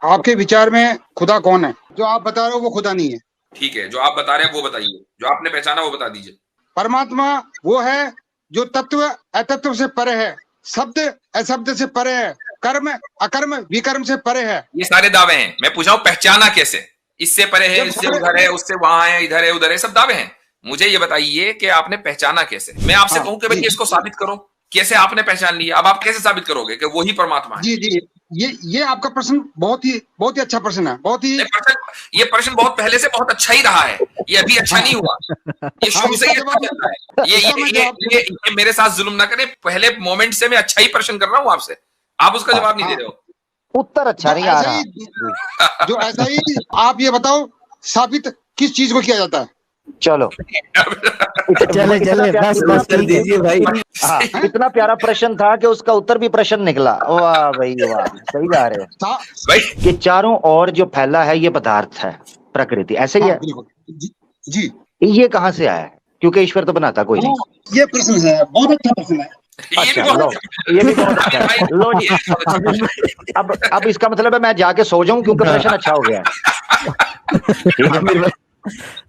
आपके विचार में खुदा कौन है? जो आप बता रहे हो वो खुदा नहीं है। ठीक है, जो आप बता रहे हैं वो बताइए, जो आपने पहचाना वो बता दीजिए। परमात्मा वो है जो तत्व अतत्व से परे है, शब्द अशब्द से परे है, कर्म अकर्म विकर्म से परे है। ये सारे दावे हैं, मैं पूछा हूं पहचाना कैसे? इससे परे है, जब इससे सारे उधर है, उससे वहां है, इधर है उधर है, सब दावे हैं। मुझे ये बताइए कि आपने पहचाना कैसे? मैं आपसे हाँ कहूं कि जी भाई इसको साबित करो, कैसे आपने पहचान लिया? अब आप कैसे साबित करोगे कि वही परमात्मा है? जी जी, ये आपका प्रश्न बहुत ही अच्छा प्रश्न है, बहुत ही। नहीं, ये प्रश्न बहुत पहले से बहुत अच्छा ही रहा है, ये अभी अच्छा हाँ नहीं हुआ। ये हाँ, शुरू से इसका ही अच्छा जवाब चल रहा है। इसका मैं जवाब ये मेरे साथ जुल्म ना करें, पहले मोमेंट से मैं अच्छा ही प्रश्न कर रहा हूं आपसे, आप उसका जवाब नहीं दे हाँ, रहे हो। उत्तर अच्छा जो नहीं आ ऐसा रहा ही जी। जो ऐसा ही आप ये बताओ, साबित किस चीज को किया जाता है? चलो चले चले बस बस ठीक है दीजिए भाई। हाँ, इतना प्यारा प्रश्न था कि उसका उत्तर भी प्रश्न निकला। वाह भाई वाह, सही जा रहे हो भाई कि चारों ओर जो फैला है ये पदार्थ है, प्रकृति, ऐसे ही हाँ है। बिल्कुल जी। ये कहाँ से आया है? क्योंकि ईश्वर तो बनाता कोई नहीं। ये प्रश्न है, बहुत अच्छा प्रश्न है। ये भी अच्छा, लो, बहुत ये भी बहुत अच्छा है। लो जी, अब इसका मतलब है मैं जाके सो जाऊं क्योंकि प्रश्न अच्छा हो गया है। ठीक है,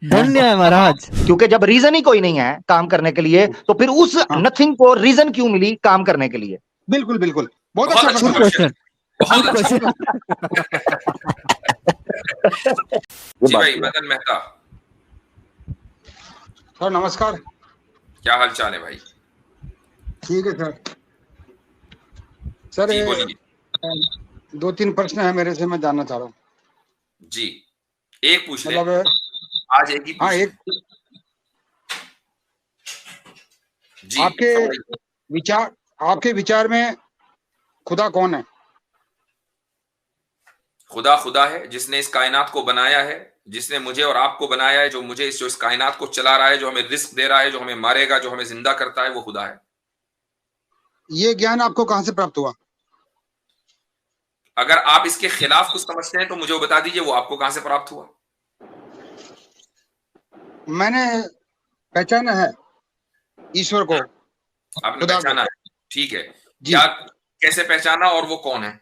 धन्य है महाराज। क्योंकि जब रीजन ही कोई नहीं है काम करने के लिए, तो फिर उस नथिंग को रीजन क्यों मिली काम करने के लिए? बिल्कुल बिल्कुल, बहुत बहुत अच्छा अच्छा प्रश्न है। क्वेश्चन बहुत अच्छा। ये जी बात भाई, है। मदन मेहता, सर नमस्कार। क्या हाल चाल है भाई? ठीक है सर। सर जी ये बोलिए। 2-3 प्रश्न है मेरे से, मैं जानना चाह रहा हूँ। जी, एक पूछ ले, मतलब आज एक ही हाँ, पूछ ले। एक जी आपके फरमाइए। आपके विचार में खुदा कौन है? खुदा खुदा है जिसने इस कायनात को बनाया है, जिसने मुझे और आपको बनाया है, जो मुझे इस कायनात को चला रहा है, जो हमें रिस्क दे रहा है, जो हमें मारेगा, जो हमें जिंदा करता है, वो खुदा है। ये ज्ञान आपको कहाँ से प्राप्त हुआ? अगर आप इसके खिलाफ कुछ समझते हैं तो मुझे वो बता दीजिए, वो आपको कहां से प्राप्त हुआ? मैंने पहचाना है ईश्वर को, आपने खुदा को। पहचाना है, ठीक है। जी, क्या, कैसे पहचाना और वो कौन है?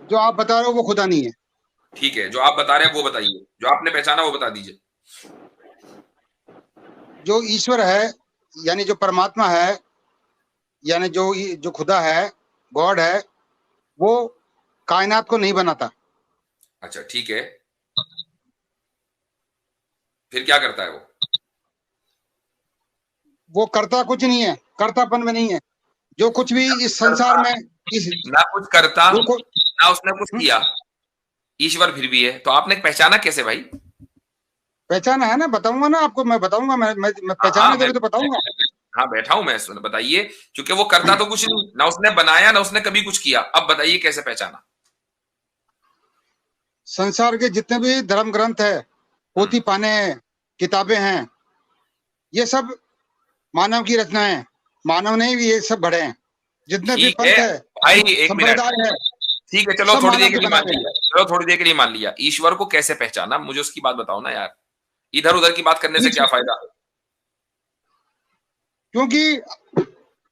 जो आप बता रहे हो वो खुदा नहीं है। ठीक है, जो आप बता रहे हैं वो बताइए, जो आपने पहचाना वो बता दीजिए। जो ईश्वर है, यानी जो परमात्मा है, यानी जो खुदा है, गॉड है, वो कायनात को नहीं बनाता। अच्छा ठीक है, फिर क्या करता है वो? वो करता कुछ नहीं है, कर्तापन में नहीं है। जो कुछ भी इस संसार में ना कुछ करता, जो को, ना उसने कुछ किया, ईश्वर फिर भी है, तो आपने पहचाना कैसे भाई? पहचाना है ना, बताऊंगा ना आपको, मैं बताऊंगा। मैं हाँ पहचाने तभी तो बताऊंगा। हाँ, बैठा हूं मैं, बताइए। क्योंकि वो करता तो कुछ नहीं, ना उसने बनाया, ना उसने कभी कुछ किया। अब बताइए कैसे पहचाना? संसार के जितने भी धर्म ग्रंथ है, पोथी पाने हैं, किताबें हैं, ये सब मानव की रचनाएं हैं। मानव ने भी ये सब गढ़े हैं। जितने भी ठीक पंथ है है, भाई, एक मिनट। संप्रदाय है, ठीक है, चलो सब थोड़ी देर मानव के के लिए बनाए मान हुए हैं। लिया, चलो थोड़ी देर के लिए मान लिया। ईश्वर को कैसे पहचाना, मुझे उसकी बात बताओ ना यार, इधर उधर की बात करने से क्या फायदा? क्योंकि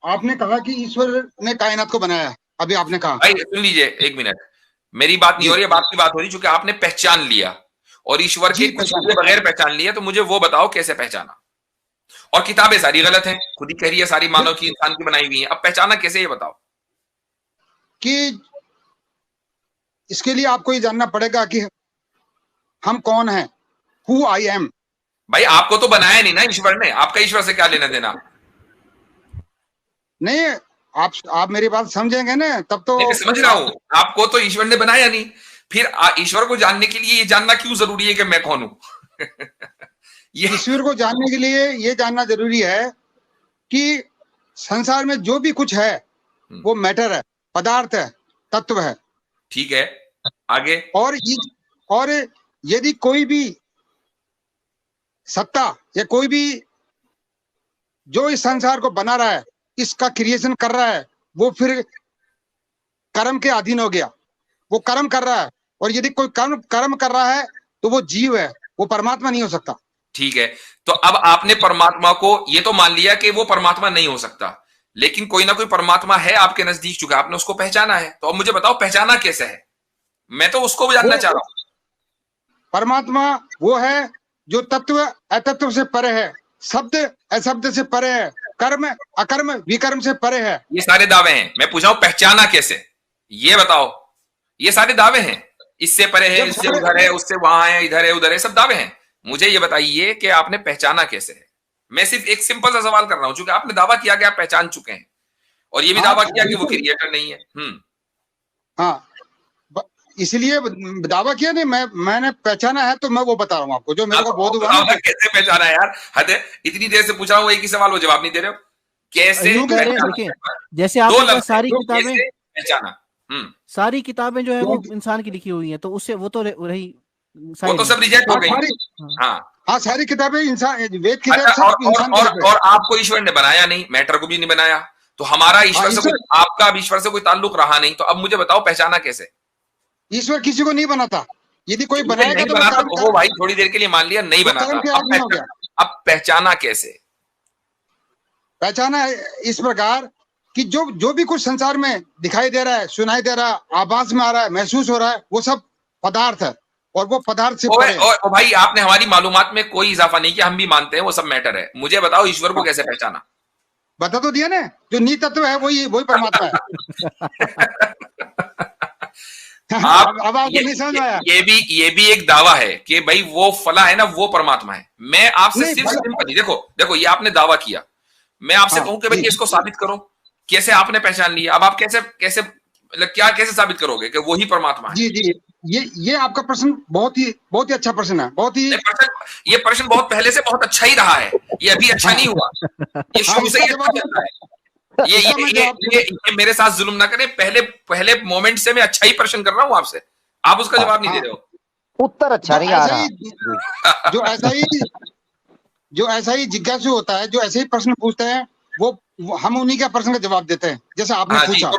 आपने कहा कि ईश्वर ने कायनात को बनाया, अभी आपने कहा। भाई सुन लीजिए, एक मिनट, मेरी बात नहीं जी हो रही है, बात की बात हो रही, चूंकि आपने पहचान लिया और ईश्वर के जी, कुछ पहचान। के बगैर पहचान लिया, तो मुझे वो बताओ कैसे पहचाना। और किताबें सारी गलत हैं, खुद ही कह रही है, सारी मानव की, इंसान की बनाई हुई है, अब पहचाना कैसे ये बताओ। कि इसके लिए आपको ये जानना पड़ेगा कि हम कौन हैं, हु आई एम। भाई आपको तो बनाया नहीं ना ईश्वर ने, आपका ईश्वर से क्या लेना देना? नहीं, आप मेरी बात समझेंगे ना, तब तो। नहीं, मैं समझ रहा हूं, आपको तो ईश्वर ने बनाया नहीं, फिर ईश्वर को जानने के लिए ये जानना क्यों जरूरी है कि मैं कौन हूं? ये ईश्वर को जानने के लिए ये जानना जरूरी है कि संसार में जो भी कुछ है वो मैटर है, पदार्थ है, तत्व है। ठीक है, आगे। और यदि कोई भी सत्ता या कोई भी जो इस संसार को बना रहा है, इसका क्रिएशन कर रहा है, वो फिर कर्म के अधीन हो गया। वो कर्म कर रहा है, और यदि कोई कर्म कर रहा है तो वो जीव है, वो परमात्मा नहीं हो सकता। ठीक है, तो अब आपने परमात्मा को ये तो मान लिया कि वो परमात्मा नहीं हो सकता, लेकिन कोई ना कोई परमात्मा है आपके नजदीक, चूंकि आपने उसको पहचाना है। तो अब मुझे बताओ पहचाना कैसे है, मैं तो उसको भी जानना चाह रहा हूं। परमात्मा वो है जो तत्व अतत्व से परे है, शब्द अशब्द से परे है, कर्म अकर्म विकर्म से परे है। ये सारे दावे हैं, मैं पूछा हूं पहचाना कैसे, ये बताओ। ये सारे दावे हैं, इससे परे है, इससे उधर है, उससे वहां है, इधर है उधर है, सब दावे हैं। मुझे ये बताइए कि आपने पहचाना कैसे है। मैं सिर्फ एक सिंपल सा सवाल कर रहा हूं, क्योंकि आपने दावा किया कि आप पहचान चुके हैं, और ये भी दावा किया कि वो क्रिएटर नहीं है। हाँ, इसलिए दावा किया नहीं, मैंने पहचाना है, तो मैं वो बता रहा हूँ आपको जो मेरे को बोध हुआ। कैसे पहचाना है यार, हद है, इतनी देर से पूछा हूँ एक ही सवाल, वो जवाब नहीं दे रहे हो। कैसे जैसे आपने सारी किताबें पहचाना, सारी किताबें जो है वो इंसान की लिखी हुई हैं, तो उससे वो तो रही, वो तो सब रिजेक्ट हो गई। हाँ, सारी किताबें इंसान, वेद की और आपको ईश्वर ने बनाया नहीं, मैटर को भी नहीं बनाया, तो हमारा ईश्वर से आपका ईश्वर से कोई ताल्लुक रहा नहीं। तो अब मुझे बताओ पहचाना कैसे। ईश्वर किसी को नहीं बनाता, यदि कोई बनाएगा तो वो भाई थोड़ी देर के लिए मान लिया नहीं बनाता, अब पहचाना कैसे। पहचाना इस प्रकार कि जो भी कुछ संसार में दिखाई दे रहा है, सुनाई दे रहा है, आवाज में आ रहा है, महसूस हो रहा है, वो सब पदार्थ है, और वो पदार्थ से और भाई आपने हमारी मालूमात में कोई इजाफा नहीं किया, हम भी मानते हैं वो सब मैटर है। मुझे बताओ ईश्वर को कैसे पहचाना। बता तो दिया ना, जो नी तत्व है वही परमात्मा है। अब नहीं समझ आया। ये भी एक दावा है कि भाई वो फला है ना, वो परमात्मा है। मैं आपसे सिर्फ सिंपल, देखो ये आपने दावा किया, मैं आपसे कहूं कि भाई इसको साबित करो, कैसे आपने पहचान लिया। अब आप कैसे मतलब क्या कैसे साबित करोगे कि वही परमात्मा है। जी, ये आपका प्रश्न बहुत ही अच्छा प्रश्न है, बहुत ही। ये प्रश्न बहुत पहले से बहुत अच्छा ही रहा है, ये अभी अच्छा नहीं हुआ, ये शुरू से ही अच्छा चल रहा है। ये मेरे साथ जुल्म ना करें, पहले मोमेंट से मैं अच्छा ही प्रश्न कर रहा हूं आपसे, आप उसका जवाब नहीं दे रहे हो। उत्तर अच्छा नहीं आ रहा। जो ऐसा ही जिज्ञासु होता है, जो ऐसे ही प्रश्न पूछते हैं, वो हम उन्हीं का प्रश्न का जवाब देते हैं, जैसे आपने पूछा।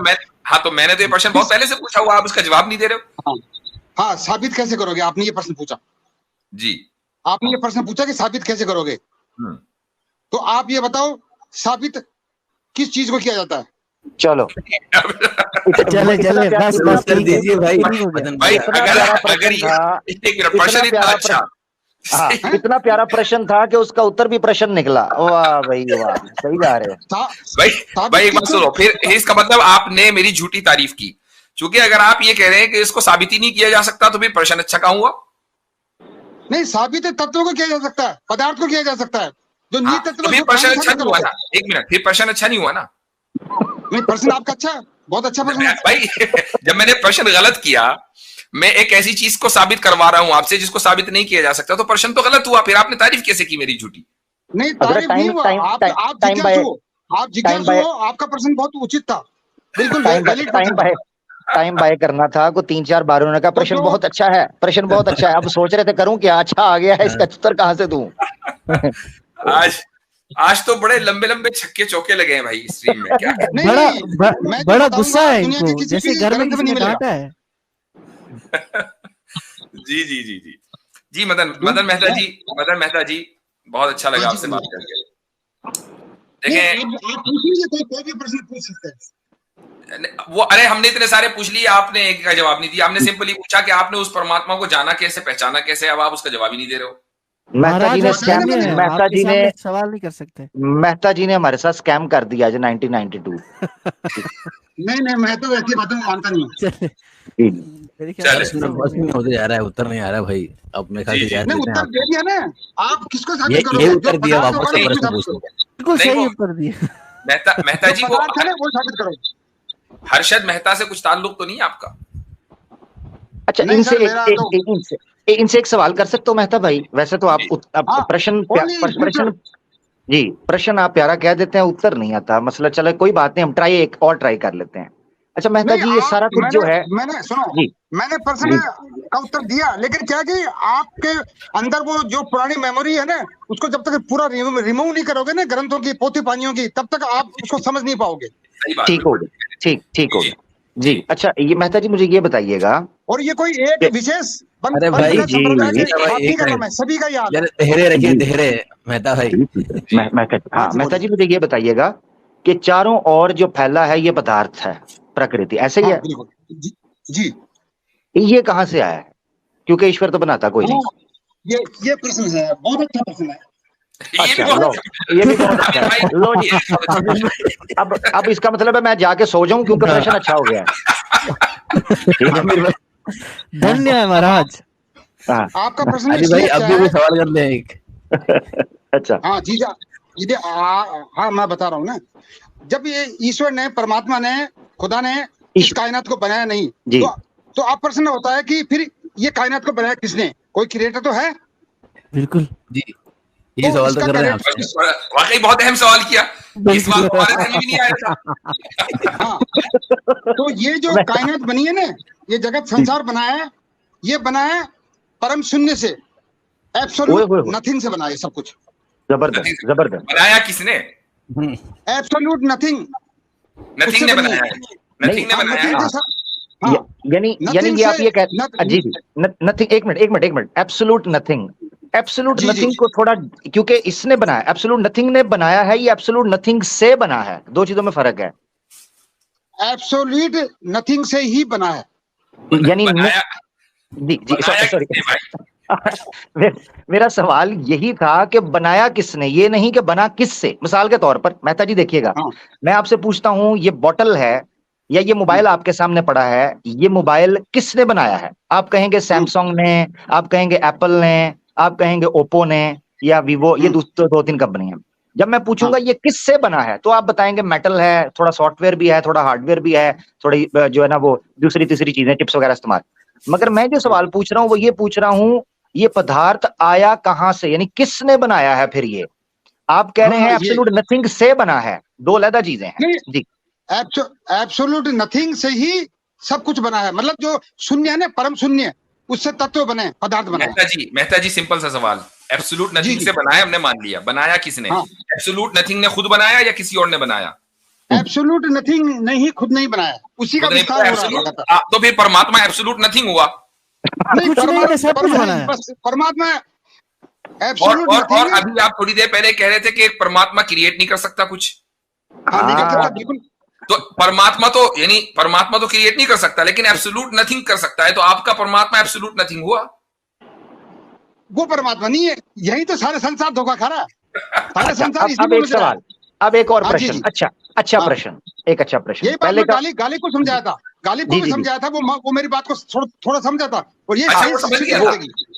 तो मैंने तो ये प्रश्न बहुत पहले से पूछा हुआ, आप उसका जवाब नहीं दे रहे हो। हाँ, साबित कैसे करोगे, आपने ये प्रश्न पूछा जी, आपने ये प्रश्न पूछा कि साबित कैसे करोगे। तो आप ये बताओ, साबित किस चीज को किया जाता है। चलो चले बस कर दीजिए भाई। अगर ये प्रश्न इतना अच्छा, इतना प्यारा प्रश्न था कि उसका उत्तर भी प्रश्न निकला। वाह भाई वाह, सही जा रहे हो भाई। एक बात सुनो, फिर इसका मतलब आपने मेरी झूठी तारीफ की, क्योंकि अगर आप ये कह रहे हैं कि इसको साबित ही नहीं किया जा सकता, तो फिर प्रश्न अच्छा कहाँ हुआ। नहीं, साबित तत्व को किया जा सकता है, पदार्थ को किया जा सकता है, जो नी तत्व। फिर प्रश्न अच्छा नहीं हुआ ना, एक मिनट, फिर प्रश्न अच्छा नहीं हुआ ना। नहीं, प्रश्न आपका अच्छा है, बहुत अच्छा प्रश्न है भाई। जब मैंने प्रश्न गलत किया, मैं एक ऐसी चीज को साबित करवा रहा हूं आपसे जिसको साबित नहीं किया जा सकता, तो प्रश्न तो गलत हुआ। फिर आपने तारीफ कैसे की मेरी झूठी। नहीं, तारीफ नहीं हुआ, आप जिज्ञासु हो, आपका प्रश्न बहुत उचित था, बिल्कुल टाइम बाय करना था को 3-4 बार। उन्होंने कहा प्रश्न बहुत अच्छा है, प्रश्न बहुत अच्छा है। अब सोच रहे थे करूं क्या, अच्छा आ गया है, इसका उत्तर कहां से दूं। आज तो बड़े लंबे लंबे छक्के चौके लगे हैं भाई स्ट्रीम में। क्या बड़ा गुस्सा है इनको, जैसे घर में किसी ने डांटा है। जी मदन मेहता जी बहुत अच्छा लगा आपसे बात करके। देखें, कोई भी प्रश्न पूछ सकते हैं वो, अरे हमने इतने सारे पूछ लिए, आपने एक का जवाब नहीं दिया। आपने सिंपली पूछा कि आपने उस परमात्मा को जाना कैसे, पहचाना कैसे, अब आप उसका जवाब ही नहीं दे रहे हो। मेहता जी ने सवाल नहीं कर सकते। मेहता जी ने हमारे साथ स्कैम कर दिया आज 1992। नहीं, मैं तो ऐसी बातों में मानता नहीं हूँ। होते जा रहा है, उत्तर नहीं आ रहा भाई। अब मैं उत्तर दे दिया ना, आप किसको साबित करोगे? ये उत्तर दिया, वापस बिल्कुल सही उत्तर दिया। मेहता जी वो साबित करो। हर्षद मेहता से कुछ ताल्लुक तो नहीं आपका? अच्छा, इनसे एक सवाल कर सकते हो मेहता भाई? वैसे तो आप प्रश्न प्रश्न आप प्यारा कह देते हैं, उत्तर नहीं आता, मसला। चलो कोई बात नहीं, हम एक और ट्राई कर लेते हैं। अच्छा मेहता जी, ये सारा कुछ जो है, मैंने प्रश्न का उत्तर दिया, लेकिन क्या कि आपके अंदर वो जो पुरानी मेमोरी है ना, उसको जब तक पूरा रिमूव नहीं करोगे ना, ग्रंथों की, पोथी पानियों की, तब तक आप उसको समझ नहीं पाओगे। ठीक होगा, ठीक होगा जी। अच्छा ये मेहता जी मुझे ये बताइएगा, और ये कोई एक विशेष अरे भाई जी सभी का याद, धैर्य रखिए, धैर्य मेहता भाई। मेहता जी मुझे ये बताइएगा कि चारों ओर जो फैला है ये पदार्थ है, प्रकृति, ऐसे ही है? जी। ये कहां से आया है? क्योंकि ईश्वर तो बनाता कोई नहीं। ये प्रश्न है, बहुत अच्छा प्रश्न है। अच्छा, लो, ये भी बहुत अच्छा है। लो जी, अब इसका मतलब है मैं जाके सो जाऊं क्योंकि प्रश्न अच्छा हो गया है। धन्य है महाराज। आपका प्रश्न अरे भाई अब भी सवाल कर ले एक। अच्छा, हाँ जी, हाँ मैं बता रहा हूँ ना, जब ये ईश्वर ने, परमात्मा ने, खुदा ने इस कायनात को बनाया नहीं, तो अब प्रश्न होता है कि फिर ये कायनात को बनाया किसने? कोई क्रिएटर तो है। बिल्कुल जी, ये सवाल तो कर रहे हैं आपसे। वाकई बहुत अहम सवाल किया, इस बात हमारे ध्यान में भी नहीं आया था। हाँ, तो ये जो कायनात बनी है ना, ये जगत संसार बनाया है, ये बना है परम शून्य से, एब्सोल्यूट नथिंग से बना है सब कुछ। जबरदस्त, जबरदस्त। बनाया किसने? एब्सोल्यूट नथिंग, नथिंग ने बनाया है, नथिंग ने बनाया है। यानी ये आप ये कहते, जी नथिंग, एक minute, absolute nothing, absolute nothing को थोड़ा, क्योंकि इसने बनाया, एब्सोल्यूट नथिंग ने बनाया है, ये एब्सोल्यूट नथिंग से बना है, दो चीजों में फर्क है। एब्सोल्यूट नथिंग से ही बना है, यानी जी सॉरी मेरा सवाल यही था कि बनाया किसने, ये नहीं कि बना किससे। मिसाल के तौर पर मेहता जी देखिएगा, मैं आपसे पूछता हूं, ये बोतल है या ये मोबाइल आपके सामने पड़ा है, ये मोबाइल किसने बनाया है? आप कहेंगे सैमसंग ने, आप कहेंगे एप्पल ने, आप कहेंगे ओप्पो ने या वीवो, ये दो तीन कंपनी है। जब मैं पूछूंगा ये किससे बना है, तो आप बताएंगे मेटल है, थोड़ा सॉफ्टवेयर भी है, थोड़ा हार्डवेयर भी है, थोड़ी जो है ना वो दूसरी तीसरी चीजें, चिप्स वगैरह इस्तेमाल। मगर मैं जो सवाल पूछ रहा हूँ वो ये पूछ रहा हूँ, ये पदार्थ आया कहां से, यानी किसने बनाया है? फिर ये आप कह रहे हैं एब्सोल्यूट नथिंग से बना है, दो अलग चीजें हैं जी। एब्सोल्यूट नथिंग से ही सब कुछ बना है, मतलब जो शून्य है ना, परम शून्य, उससे तत्व बने, पदार्थ बने। मेहता जी सिंपल सा सवाल, एब्सोल्यूट नथिंग से बनाया, हमने मान लिया, बनाया किसने? एब्सोल्यूट नथिंग ने खुद बनाया या किसी और ने बनाया? एब्सोल्यूट नथिंग ने ही खुद नहीं बनाया, उसी का विस्तार हो रहा है। तो फिर परमात्मा एब्सोल्यूट नथिंग हुआ? नहीं, परमात्मा एब्सोल्यूट नथिंग। और अभी आप थोड़ी देर पहले कह रहे थे कि परमात्मा क्रिएट नहीं कर सकता कुछ। तो परमात्मा तो, यानी परमात्मा तो क्रिएट नहीं कर सकता, लेकिन एब्सोल्यूट नथिंग कर सकता है, तो आपका परमात्मा एब्सोल्यूट नथिंग हुआ? वो परमात्मा नहीं है, यही तो सारे संसार धोखा खा रहा है, सारे संसार। अब एक सवाल, अब एक और प्रश्न, अच्छा प्रश्न, एक अच्छा प्रश्न। ये पहले गाली को समझाया था, गालिब को भी समझाया था, वो मेरी बात को थोड़ा समझा था, और ये समझ गया था।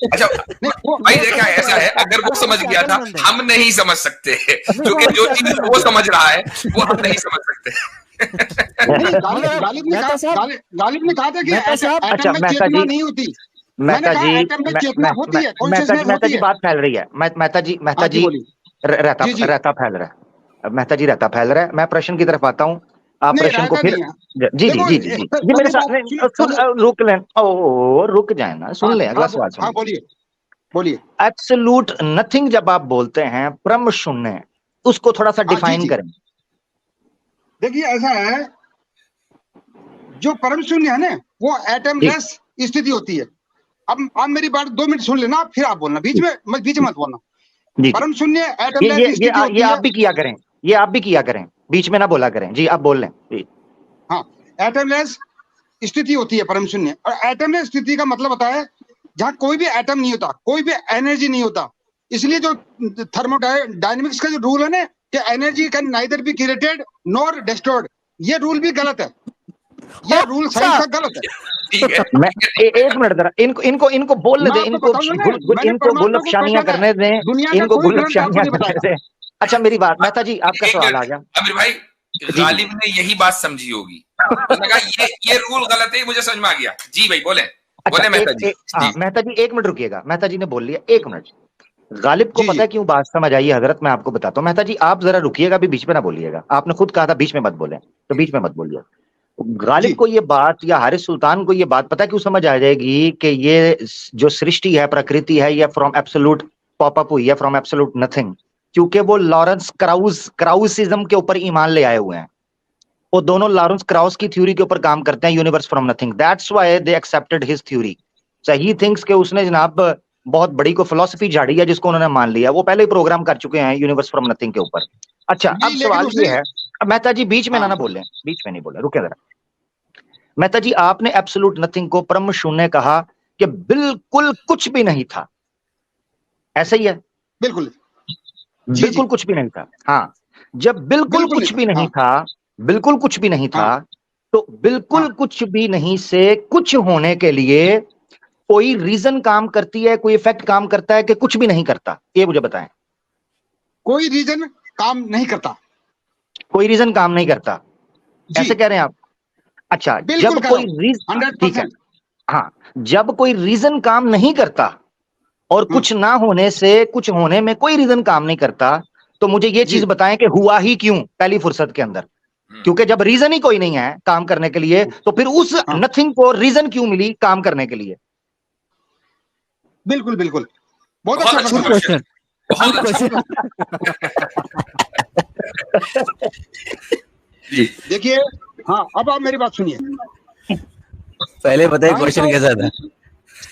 अच्छा भाई देखा, ऐसा है, अगर वो समझ गया था, हम नहीं समझ सकते, क्योंकि जो चीज वो समझ रहा है वो हम नहीं समझ सकते। गालिब ने कहा था कि एटम में चेतना नहीं होती। मेहता जी बात फैल रही है, मेहता जी रहता फैल रहा है, मेहता जी रहता फैल रहा है। मैं प्रश्न की तरफ आता हूँ, आप प्रश्न को फिर जी मेरे साथ रुक जाए ना, सुन ले अगला सवाल सुन। बोलिए। एब्सोल्यूट नथिंग जब आप बोलते हैं, परम शून्य, उसको थोड़ा सा डिफाइन करें। देखिए ऐसा है, जो परम शून्य है ना, वो एटमलेस स्थिति होती है। अब आप मेरी बात 2 मिनट सुन लेना, फिर आप बोलना, बीच में मत बोलना। परम शून्य एटमलेस स्थिति होती है। ये आप भी किया करें, ये आप भी किया करें, बीच में ना बोला करें जी, आप बोल लें। हाँ, एटमलेस स्थिति होती है परम शून्य, और एटमलेस स्थिति का मतलब होता है जहां कोई भी एटम नहीं होता, कोई भी एनर्जी नहीं होता। इसलिए जो थर्मोडायनेमिक्स का जो रूल है ना, कि energy can neither be created nor destroyed, ये रूल भी गलत है, ये रूल साइंस का गलत है। मैं एक मिनट जरा इनको बोलने दें, इनको गुलफशानियां करने दें, इनको गुलफशानियां करने दें। अच्छा मेरी बात, मेहता जी आपका सवाल आ गया। अमीर भाई, गालिब ने यही बात समझी होगी, लगा ये रूल गलत है, मुझे समझ में आ गया। जी भाई बोले। अच्छा, मेहता जी 1 मिनट रुकिएगा, मेहता जी ने बोल लिया, 1 मिनट। गालिब को पता है क्यों बात समझ आई है हजरत, मैं आपको बताता हूँ। मेहता जी आप जरा रुकिएगा, भी बीच में ना बोलिएगा, आपने खुद कहा था बीच में मत बोले, तो बीच में मत बोलिए। गालिब को ये बात या हारिस सुल्तान को ये बात पता क्यों समझ आ जाएगी कि ये जो सृष्टि है, प्रकृति है, ये फ्रॉम एब्सोल्यूट पॉप अप हुई है, फ्रॉम एब्सोल्यूट नथिंग। क्योंकि वो लॉरेंस क्राउसिज्म के ऊपर ईमान ले आए हुए हैं। वो दोनों लॉरेंस क्राउस की थ्योरी के ऊपर काम करते हैं, universe from nothing. That's why they accepted his theory. He thinks के उसने जनाब बहुत बड़ी को फिलॉसफी झाड़ी है, जिसको उन्होंने मान लिया। वो पहले ही प्रोग्राम कर चुके हैं यूनिवर्स फ्रॉम नथिंग के ऊपर। अच्छा अब सवाल ये है, मेहता जी बीच में ना बोले, बीच में नहीं बोले, रुके जरा। मेहता जी आपने एब्सोल्यूट नथिंग को परम शून्य कहा कि बिल्कुल कुछ भी नहीं था, ऐसा ही है? बिल्कुल बिल्कुल कुछ भी नहीं था। हाँ, जब बिल्कुल कुछ भी नहीं था, बिल्कुल कुछ भी नहीं था, तो बिल्कुल कुछ भी नहीं से कुछ होने के लिए कोई रीजन काम करती है, कोई इफेक्ट काम करता है कि कुछ भी नहीं करता? ये मुझे बताएं। कोई रीजन काम नहीं करता, कोई रीजन काम नहीं करता, ऐसे कह रहे हैं आप? अच्छा, जब कोई रीजन, ठीक है, हाँ, जब कोई रीजन काम नहीं करता और कुछ ना होने से कुछ होने में कोई रीजन काम नहीं करता, तो मुझे ये चीज बताएं कि हुआ ही क्यों पहली फुर्सत के अंदर? क्योंकि जब रीजन ही कोई नहीं है काम करने के लिए, तो फिर उस नथिंग को रीजन क्यों मिली काम करने के लिए? बिल्कुल बिल्कुल, बहुत अच्छा क्वेश्चन, बहुत अच्छा। देखिए, हाँ, अब आप मेरी बात सुनिए। पहले बताइए क्वेश्चन कैसा था?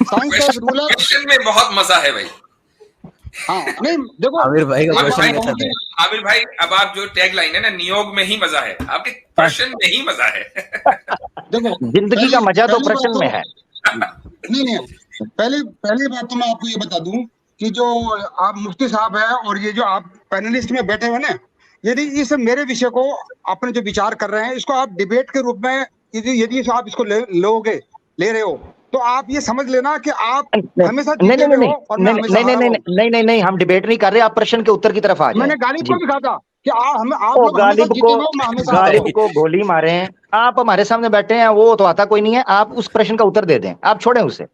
क्वेश्चन में बहुत मजा है भाई। हाँ, नहीं देखो आमिर भाई का क्वेश्चन कैसा था? आमिर भाई, अब आप जो टैग लाइन है ना, नियोग में ही मजा है, आपके प्रश्न में ही मजा है। देखो, जिंदगी का मजा तो प्रश्न में है। नहीं, पहली बात तो मैं आपको ये बता दूं कि जो आप मुफ्ती साहब है और ये जो आप पैनलिस्ट में बैठे हुए ना, यदि इस मेरे विषय को अपने जो विचार कर रहे हैं, इसको आप डिबेट के रूप में यदि आप इसको ले रहे हो, तो आप ये समझ लेना कि आप हमेशा नहीं, हम डिबेट नहीं कर रहे, आप प्रश्न के उत्तर की तरफ आ जाए। मैंने गालिब को भी कहा था कि गालिब को गोली मारे, आप हमारे सामने बैठे हैं, वो तो आता कोई नहीं है, आप उस प्रश्न का उत्तर दे दें, आप छोड़ें उसे,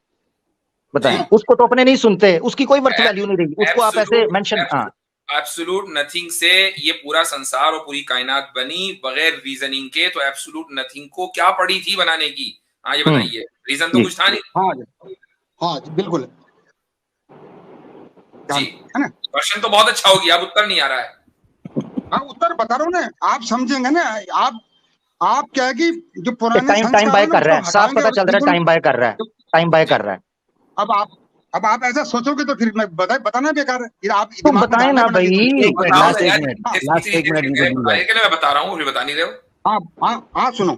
बताएं। उसको तो अपने नहीं सुनते, उसकी कोई वर्थ वैल्यू नहीं रही, उसको आप ऐसे मेंशन। एब्सोल्यूट नथिंग से ये पूरा संसार और पूरी कायनात बनी बगैर रीजनिंग के, तो एब्सोल्यूट नथिंग को क्या पड़ी थी बनाने की? हाँ, ये बताइए, रीजन तो कुछ था नहीं। हाँ, बिल्कुल जी, है ना? क्वेश्चन तो बहुत अच्छा हो गया, अब उत्तर नहीं आ रहा है। हाँ, उत्तर बता रहा हूँ ना, आप समझेंगे ना। आप क्या है कि जो पुराने टाइम बाय कर रहा है, साफ पता चल रहा है, टाइम बाय कर रहा है। अब आप ऐसा सोचोगे तो फिर मैं बताना बेकार है। फिर आप तुम बताएं ना भाई। लास्ट एक मिनट मैं बता रहा हूँ, बता नहीं रहे हो। हाँ, सुनो,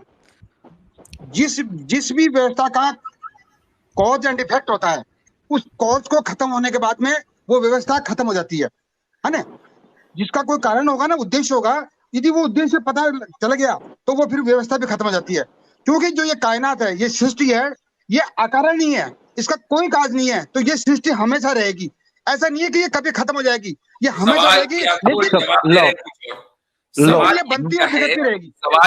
जिस भी व्यवस्था का कॉज एंड इफेक्ट होता है, उस कॉज को खत्म होने के बाद में वो व्यवस्था खत्म हो जाती है ना? जिसका कोई कारण होगा ना, उद्देश्य होगा, यदि वो उद्देश्य पता चल गया तो वो फिर व्यवस्था भी खत्म हो जाती है। क्योंकि जो ये कायनात है, ये सृष्टि है, ये अकारणीय है, इसका कोई काज नहीं है, तो ये सृष्टि हमेशा रहेगी। ऐसा नहीं है कि ये कभी खत्म हो जाएगी, ये हमेशा रहेगी। सवाल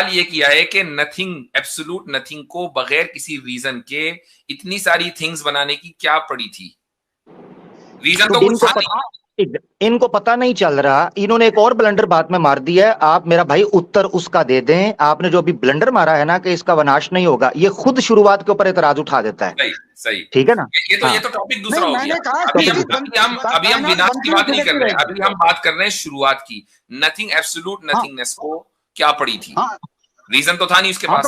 ये किया है कि नथिंग, एब्सोल्यूट नथिंग को बगैर किसी रीजन के इतनी सारी थिंग्स बनाने की क्या पड़ी थी? रीजन तो कुछ था। इनको पता नहीं चल रहा, इन्होंने एक और ब्लंडर बात में मार दी है। आप मेरा भाई उत्तर उसका दे दें। आपने जो अभी ब्लंडर मारा है ना कि इसका विनाश नहीं होगा, ये खुद शुरुआत के ऊपर एतराज उठा देता है। सही, ठीक है ना? ये तो टॉपिक दूसरा हो गया। अभी हम विनाश की बात नहीं कर रहे, अभी हम बात कर रहे हैं शुरुआत की। नथिंग, एब्सोल्यूट नथिंगनेस को क्या पड़ी थी? रीजन तो था नहीं उसके पास।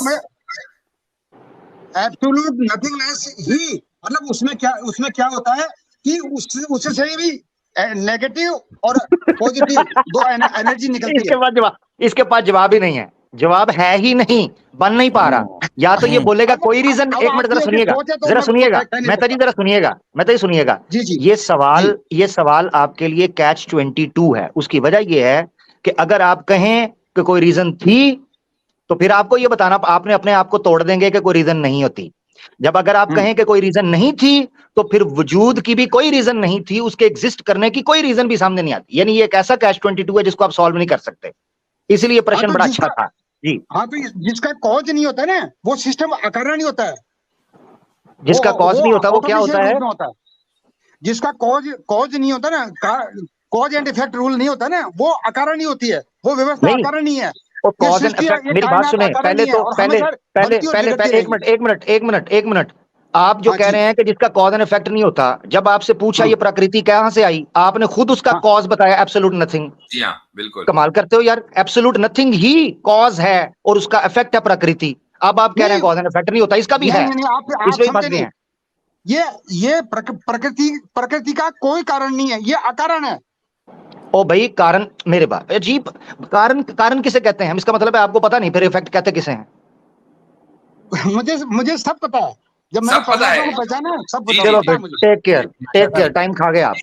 एब्सोल्यूट नथिंगनेस ही, मतलब उसमें क्या होता है कि उससे भी नेगेटिव और पॉजिटिव दो एनर्जी निकलती है। इसके पास जवाब ही नहीं है, जवाब है ही नहीं, बन नहीं पा रहा। या तो ये बोलेगा कोई रीजन। एक मिनट जरा सुनिएगा मेहता जी, जरा सुनिएगा। ये सवाल आपके लिए कैच 22 है। उसकी वजह ये है कि अगर आप कहें कि कोई रीजन थी, तो फिर आपको ये बताना, आपने अपने आप को तोड़ देंगे कि कोई रीजन नहीं होती। जब अगर आप कहें कि कोई रीजन नहीं थी, तो फिर वजूद की भी कोई रीजन नहीं थी, उसके एग्जिस्ट करने की कोई रीजन भी सामने नहीं आती। यानी ये एक ऐसा कैच 22 है जिसको आप सॉल्व नहीं कर सकते। इसलिए प्रश्न बड़ा अच्छा था जी। हाँ, तो जिसका कॉज नहीं होता ना, वो सिस्टम अकारण नहीं होता है। जिसका कॉज नहीं होता वो क्या होता है? जिसका कॉज नहीं होता ना, कॉज एंड इफेक्ट रूल नहीं होता ना, वो अकारण नहीं होती है, वो व्यवस्था अकारण नहीं है। कॉज एंड इफेक्ट, मेरी बात सुने पहले एक मिनट। आप जो कह रहे हैं कि जिसका कॉज एंड इफेक्ट नहीं होता, जब आपसे पूछा ये प्रकृति कहां से आई, आपने खुद उसका कॉज बताया, एब्सोल्यूट नथिंग। जी हाँ, बिल्कुल कमाल करते हो यार। एब्सोल्यूट नथिंग ही कॉज है और उसका इफेक्ट है प्रकृति। अब आप कह रहे हैं कॉज एंड इफेक्ट नहीं होता, इसका भी है, इसलिए बात नहीं है। ये प्रकृति का कोई कारण नहीं है, ये अकारण है। ओ भाई कारण मेरे बात अजीब कारण किसे कहते हैं हम? इसका मतलब है आपको पता नहीं, फिर इफेक्ट कहते किसे हैं? मुझे सब पता है, जब मैंने पहचाना सब पता। चलो फिर टेक केयर, टाइम खा गए आप।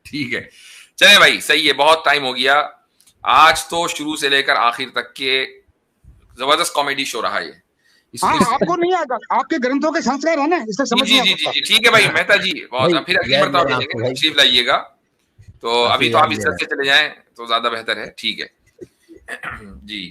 ठीक है, चले भाई, सही है, बहुत टाइम हो गया। आज तो शुरू से लेकर आखिर तक के जबरदस्त कॉमेडी शो रहा ये। आपको नहीं आएगा, आपके ग्रंथों के संस्कार है ना, इससे समझ जी जी जी, ठीक है भाई मेहता जी, बहुत फिर अगली मरतबा तशरीफ लाइएगा। तो अभी तो आप इस तरह से चले जाएं तो ज्यादा बेहतर है। ठीक है जी।